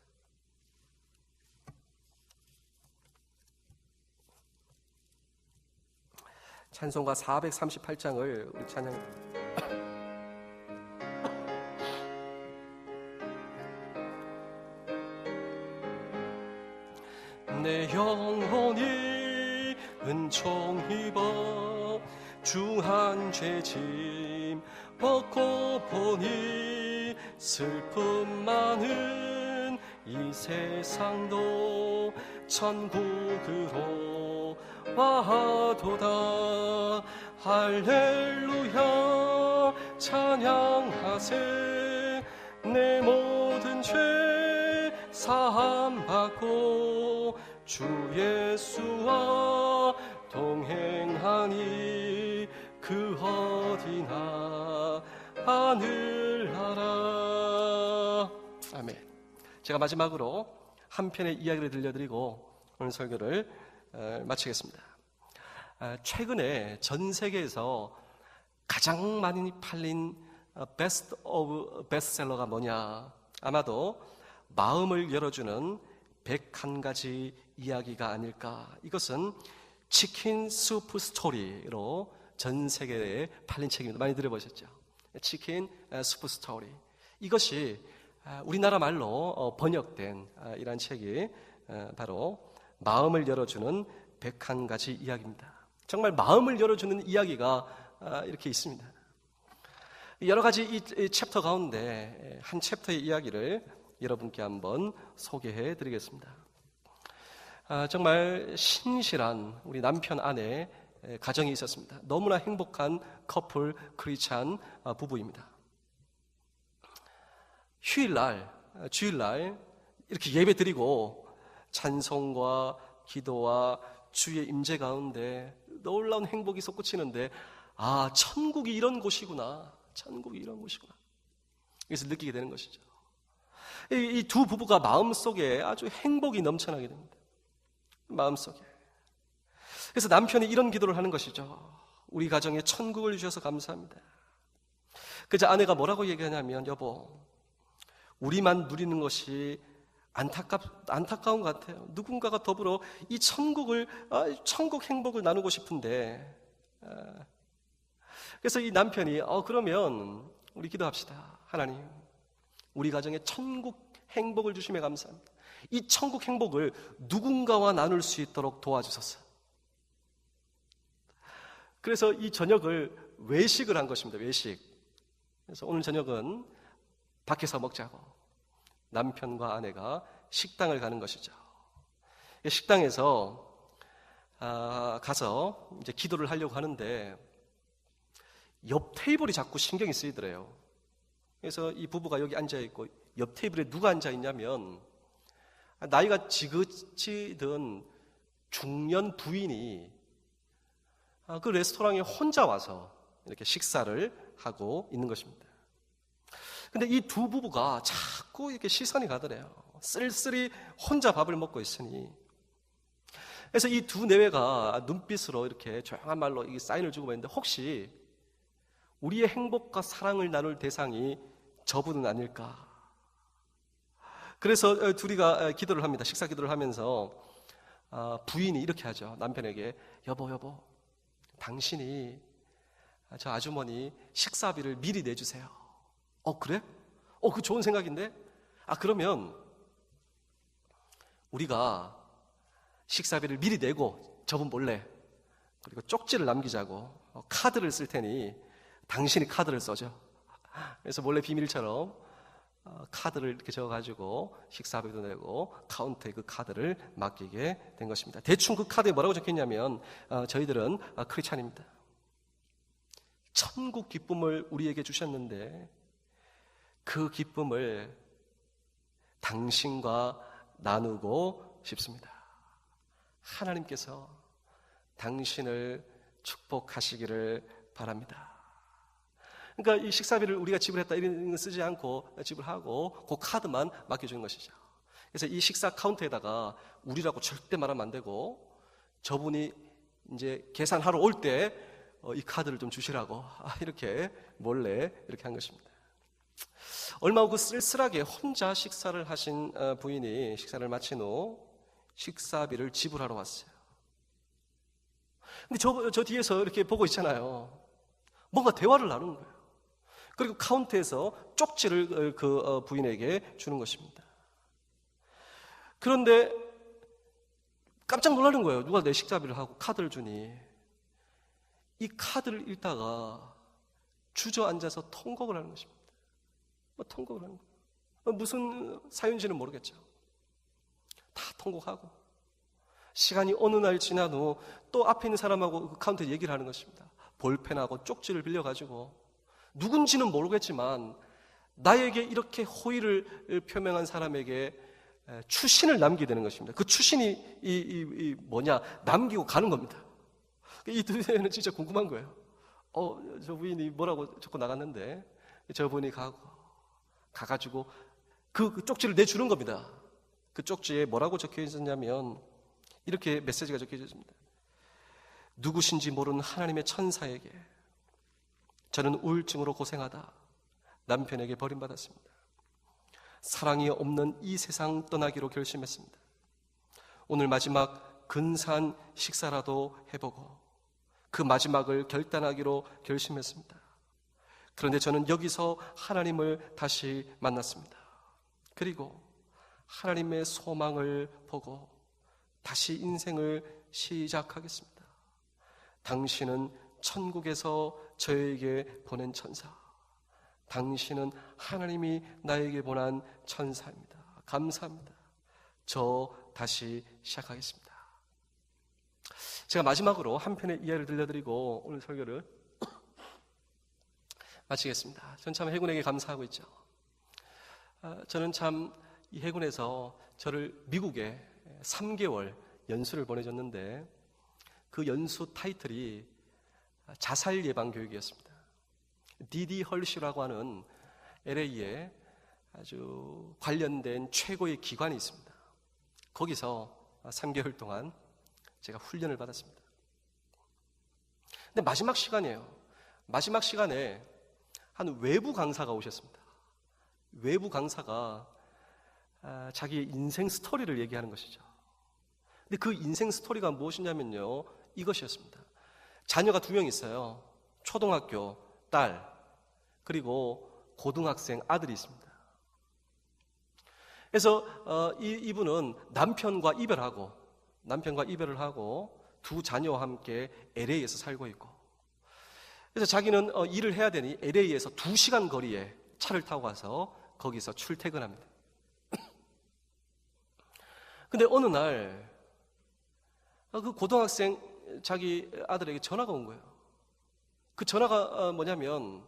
찬송가 438장을 우리 찬양 내 영혼이 은총 입어 중한 죄짐 벗고 보니 슬픔 많은 이 세상도 천국으로 와도다. 할렐루야 찬양하세. 내 모든 죄 사함받고 주 예수와 동행하니 그 어디나 하늘나라. 아멘. 제가 마지막으로 한 편의 이야기를 들려드리고 오늘 설교를 마치겠습니다. 최근에 전 세계에서 가장 많이 팔린 베스트 오브 베스트셀러가 뭐냐? 아마도 마음을 열어주는 101가지 이야기가 아닐까. 이것은 치킨 수프 스토리로 전 세계에 팔린 책입니다. 많이 들어보셨죠? 치킨 수프 스토리. 이것이 우리나라 말로 번역된 이러한 책이 바로 마음을 열어주는 101가지 이야기입니다. 정말 마음을 열어주는 이야기가 이렇게 있습니다. 여러 가지 이 챕터 가운데 한 챕터의 이야기를 여러분께 한번 소개해 드리겠습니다. 정말 신실한 우리 남편 아내 가정이 있었습니다. 너무나 행복한 커플 크리스찬 부부입니다. 주일날 이렇게 예배 드리고 찬송과 기도와 주의 임재 가운데 놀라운 행복이 솟구치는데 천국이 이런 곳이구나. 천국이 이런 곳이구나. 그래서 느끼게 되는 것이죠. 이 두 부부가 마음속에 아주 행복이 넘쳐나게 됩니다. 마음속에. 그래서 남편이 이런 기도를 하는 것이죠. 우리 가정에 천국을 주셔서 감사합니다. 그저 아내가 뭐라고 얘기하냐면, 여보, 우리만 누리는 것이 안타까운 것 같아요. 누군가가 더불어 이 천국 행복을 나누고 싶은데. 그래서 이 남편이 그러면 우리 기도합시다. 하나님, 우리 가정에 천국 행복을 주심에 감사합니다. 이 천국 행복을 누군가와 나눌 수 있도록 도와주소서. 그래서 이 저녁을 외식을 한 것입니다. 외식. 그래서 오늘 저녁은 밖에서 먹자고 남편과 아내가 식당을 가는 것이죠. 식당에서 가서 이제 기도를 하려고 하는데 옆 테이블이 자꾸 신경이 쓰이더래요. 그래서 이 부부가 여기 앉아 있고 옆 테이블에 누가 앉아 있냐면 나이가 지긋이 든 중년 부인이 그 레스토랑에 혼자 와서 이렇게 식사를 하고 있는 것입니다. 근데 이 두 부부가 자꾸 이렇게 시선이 가더래요. 쓸쓸히 혼자 밥을 먹고 있으니. 그래서 이 두 내외가 눈빛으로 이렇게 조용한 말로 이 사인을 주고 있는데, 혹시 우리의 행복과 사랑을 나눌 대상이 저분은 아닐까? 그래서 둘이가 기도를 합니다. 식사 기도를 하면서 부인이 이렇게 하죠. 남편에게, 여보, 당신이 저 아주머니 식사비를 미리 내주세요. 그래? 그 좋은 생각인데? 그러면 우리가 식사비를 미리 내고 저분 몰래, 그리고 쪽지를 남기자고 카드를 쓸 테니 당신이 카드를 써줘. 그래서 몰래 비밀처럼 카드를 이렇게 적어가지고 식사비도 내고 카운터에 그 카드를 맡기게 된 것입니다. 대충 그 카드에 뭐라고 적혔냐면, 저희들은 크리스찬입니다. 천국 기쁨을 우리에게 주셨는데 그 기쁨을 당신과 나누고 싶습니다. 하나님께서 당신을 축복하시기를 바랍니다. 그러니까 이 식사비를 우리가 지불했다 이런 거 쓰지 않고 지불하고 그 카드만 맡겨주는 것이죠. 그래서 이 식사 카운터에다가 우리라고 절대 말하면 안 되고, 저분이 이제 계산하러 올 때 이 카드를 좀 주시라고 이렇게 몰래 이렇게 한 것입니다. 얼마 후 그 쓸쓸하게 혼자 식사를 하신 부인이 식사를 마친 후 식사비를 지불하러 왔어요. 근데 저 뒤에서 이렇게 보고 있잖아요. 뭔가 대화를 나누는 거예요. 그리고 카운트에서 쪽지를 그 부인에게 주는 것입니다. 그런데 깜짝 놀라는 거예요. 누가 내 식자비를 하고 카드를 주니. 이 카드를 읽다가 주저앉아서 통곡을 하는 것입니다. 통곡을 하는 거예요. 무슨 사연인지는 모르겠죠. 다 통곡하고 시간이 어느 날 지난 후 또 앞에 있는 사람하고 그 카운터에 얘기를 하는 것입니다. 볼펜하고 쪽지를 빌려가지고 누군지는 모르겠지만 나에게 이렇게 호의를 표명한 사람에게 추신을 남기게 되는 것입니다. 그 추신이 이 뭐냐 남기고 가는 겁니다. 이 두 대는 진짜 궁금한 거예요. 저 부인이 뭐라고 적고 나갔는데 저 분이 가가지고 그 쪽지를 내주는 겁니다. 그 쪽지에 뭐라고 적혀 있었냐면 이렇게 메시지가 적혀 있습니다. 누구신지 모르는 하나님의 천사에게 저는 우울증으로 고생하다 남편에게 버림받았습니다. 사랑이 없는 이 세상 떠나기로 결심했습니다. 오늘 마지막 근사한 식사라도 해보고 그 마지막을 결단하기로 결심했습니다. 그런데 저는 여기서 하나님을 다시 만났습니다. 그리고 하나님의 소망을 보고 다시 인생을 시작하겠습니다. 당신은 천국에서 저에게 보낸 천사. 당신은 하나님이 나에게 보낸 천사입니다. 감사합니다. 저 다시 시작하겠습니다. 제가 마지막으로 한 편의 이야기를 들려드리고 오늘 설교를 마치겠습니다. 저는 참 해군에게 감사하고 있죠. 저는 참 이 해군에서 저를 미국에 3개월 연수를 보내줬는데 그 연수 타이틀이 자살 예방 교육이었습니다. D.D. 헐시라고 하는 LA에 아주 관련된 최고의 기관이 있습니다. 거기서 3개월 동안 제가 훈련을 받았습니다. 근데 마지막 시간이에요. 마지막 시간에 한 외부 강사가 오셨습니다. 외부 강사가 자기의 인생 스토리를 얘기하는 것이죠. 근데 그 인생 스토리가 무엇이냐면요, 이것이었습니다. 자녀가 2명 있어요. 초등학교 딸, 그리고 고등학생 아들이 있습니다. 그래서 이분은 남편과 이별을 하고 두 자녀와 함께 LA에서 살고 있고, 그래서 자기는 일을 해야 되니 LA에서 2시간 거리에 차를 타고 가서 거기서 출퇴근합니다. 근데 어느 날 그 고등학생 자기 아들에게 전화가 온 거예요. 그 전화가 뭐냐면,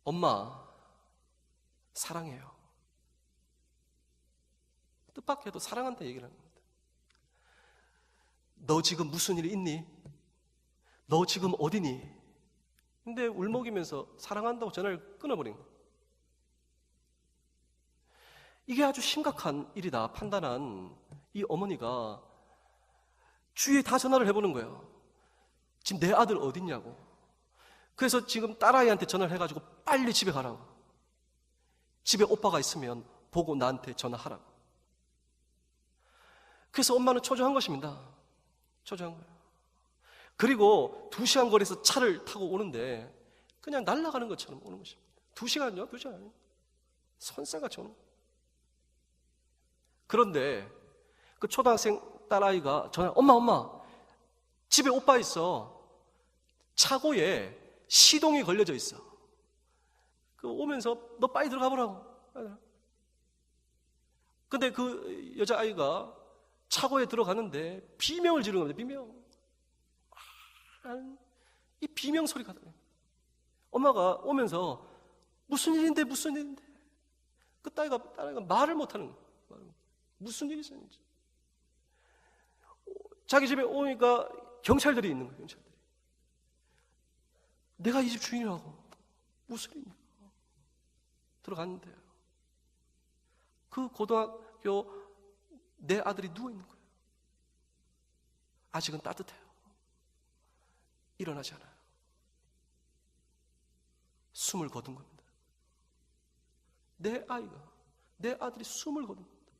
엄마 사랑해요. 뜻밖에도 사랑한다 얘기를 하는 겁니다. 너 지금 무슨 일이 있니? 너 지금 어디니? 근데 울먹이면서 사랑한다고 전화를 끊어버린 거예요. 이게 아주 심각한 일이다 판단한 이 어머니가 주위에 다 전화를 해보는 거예요. 지금 내 아들 어딨냐고. 그래서 지금 딸아이한테 전화를 해가지고 빨리 집에 가라고. 집에 오빠가 있으면 보고 나한테 전화하라고. 그래서 엄마는 초조한 것입니다. 초조한 거예요. 그리고 2시간 거리에서 차를 타고 오는데 그냥 날아가는 것처럼 오는 것입니다. 2시간요? 2시간. 손살같이 오는 거예요. 그런데 그 초등학생 딸아이가 전화, 엄마, 집에 오빠 있어. 차고에 시동이 걸려져 있어. 그 오면서 너 빨리 들어가 보라고. 근데 그 여자아이가 차고에 들어가는데 비명을 지르는 겁니다. 비명. 이 비명 소리가 들려요. 엄마가 오면서 무슨 일인데. 그 딸아이가 말을 못하는 거예요. 무슨 일이 있었는지. 자기 집에 오니까 경찰들이 있는 거예요. 경찰들이. 내가 이 집 주인이라고. 무슨 일이냐. 들어갔는데요. 그 고등학교 내 아들이 누워있는 거예요. 아직은 따뜻해요. 일어나지 않아요. 숨을 거둔 겁니다. 내 아들이 숨을 거둔 겁니다.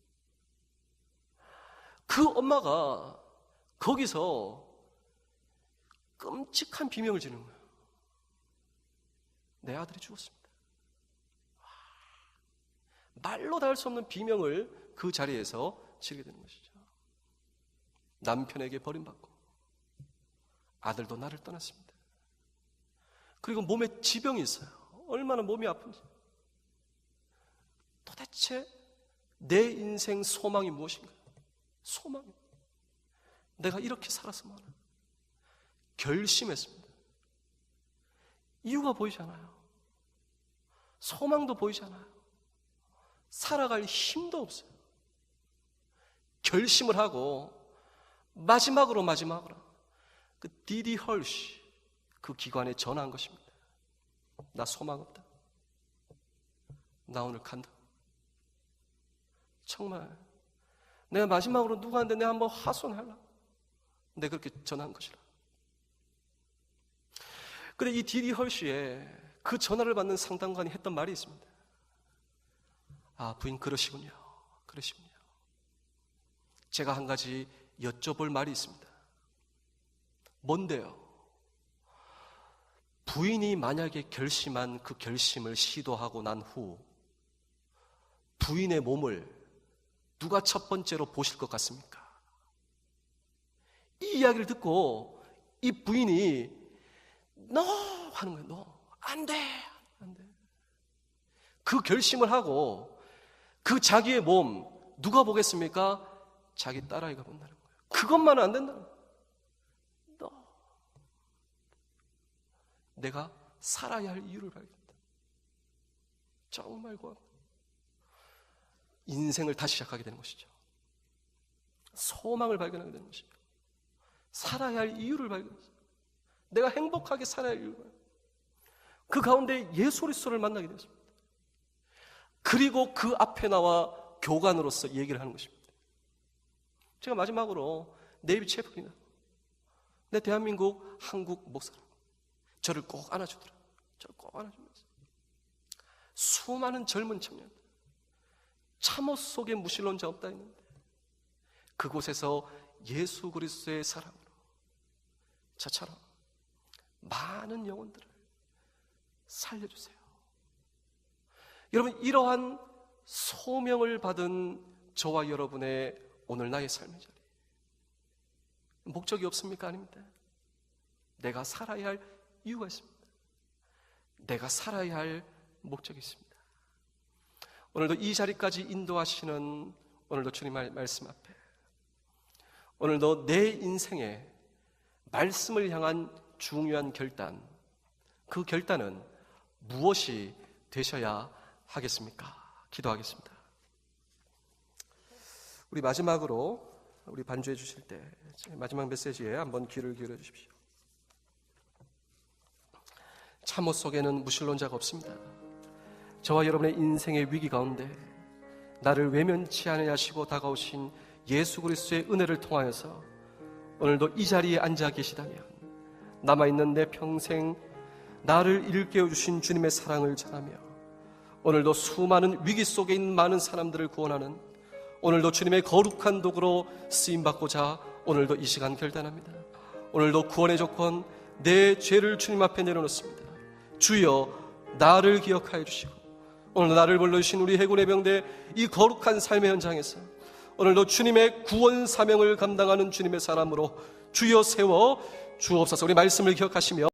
그 엄마가 거기서 끔찍한 비명을 지르는 거예요. 내 아들이 죽었습니다. 말로 다 할 수 없는 비명을 그 자리에서 지르게 되는 것이죠. 남편에게 버림받고 아들도 나를 떠났습니다. 그리고 몸에 지병이 있어요. 얼마나 몸이 아픈지. 도대체 내 인생 소망이 무엇인가? 소망이. 내가 이렇게 살았으면 하나. 결심했습니다. 이유가 보이지 않아요. 소망도 보이지 않아요. 살아갈 힘도 없어요. 결심을 하고 마지막으로 그 디디 헐시 그 기관에 전화한 것입니다. 나 소망 없다. 나 오늘 간다. 정말 내가 마지막으로 누구한테 내가 한번 하소연하려고 내가 그렇게 전화한 것이라. 그런데 이 디디 헐시에 그 전화를 받는 상담관이 했던 말이 있습니다. 아, 부인 그러시군요. 제가 한 가지 여쭤볼 말이 있습니다. 뭔데요? 부인이 만약에 결심한 그 결심을 시도하고 난 후 부인의 몸을 누가 첫 번째로 보실 것 같습니까? 이 이야기를 듣고 이 부인이 너 하는 거예요. 너 안 돼. 그 결심을 하고 그 자기의 몸 누가 보겠습니까? 자기 딸아이가 본다는 거예요. 그것만은 안 된다는 거예요. 너 내가 살아야 할 이유를 발견했다. 정말 고맙다. 인생을 다시 시작하게 되는 것이죠. 소망을 발견하게 되는 것이죠. 살아야 할 이유를 발견했어요. 내가 행복하게 살아야 할 이유를. 그 가운데 예수 그리스도를 만나게 되었습니다. 그리고 그 앞에 나와 교관으로서 얘기를 하는 것입니다. 제가 마지막으로 네이비 채플이나 내 대한민국 한국 목사라 저를 꼭 안아주더라. 저를 꼭 안아주면서 수많은 젊은 청년들 참옷 속에 무신론자 없다 했는데 그곳에서 예수 그리스도의 사랑으로 저처럼 많은 영혼들을 살려주세요. 여러분, 이러한 소명을 받은 저와 여러분의 오늘 나의 삶의 자리 목적이 없습니까? 아닙니다. 내가 살아야 할 이유가 있습니다. 내가 살아야 할 목적이 있습니다. 오늘도 이 자리까지 인도하시는 오늘도 주님의 말씀 앞에 오늘도 내 인생에 말씀을 향한 중요한 결단, 그 결단은 무엇이 되셔야 하겠습니까? 기도하겠습니다. 우리 마지막으로 우리 반주해 주실 때 마지막 메시지에 한번 귀를 기울여 주십시오. 참호 속에는 무신론자가 없습니다. 저와 여러분의 인생의 위기 가운데 나를 외면치 않으려 하시고 다가오신 예수 그리스도의 은혜를 통하여서 오늘도 이 자리에 앉아 계시다면 남아있는 내 평생 나를 일깨워 주신 주님의 사랑을 전하며 오늘도 수많은 위기 속에 있는 많은 사람들을 구원하는 오늘도 주님의 거룩한 도구로 쓰임받고자 오늘도 이 시간 결단합니다. 오늘도 구원의 조건 내 죄를 주님 앞에 내려놓습니다. 주여 나를 기억하여 주시고 오늘 나를 불러주신 우리 해군의 병대 이 거룩한 삶의 현장에서 오늘도 주님의 구원 사명을 감당하는 주님의 사람으로 주여 세워 주옵소서. 우리 말씀을 기억하시며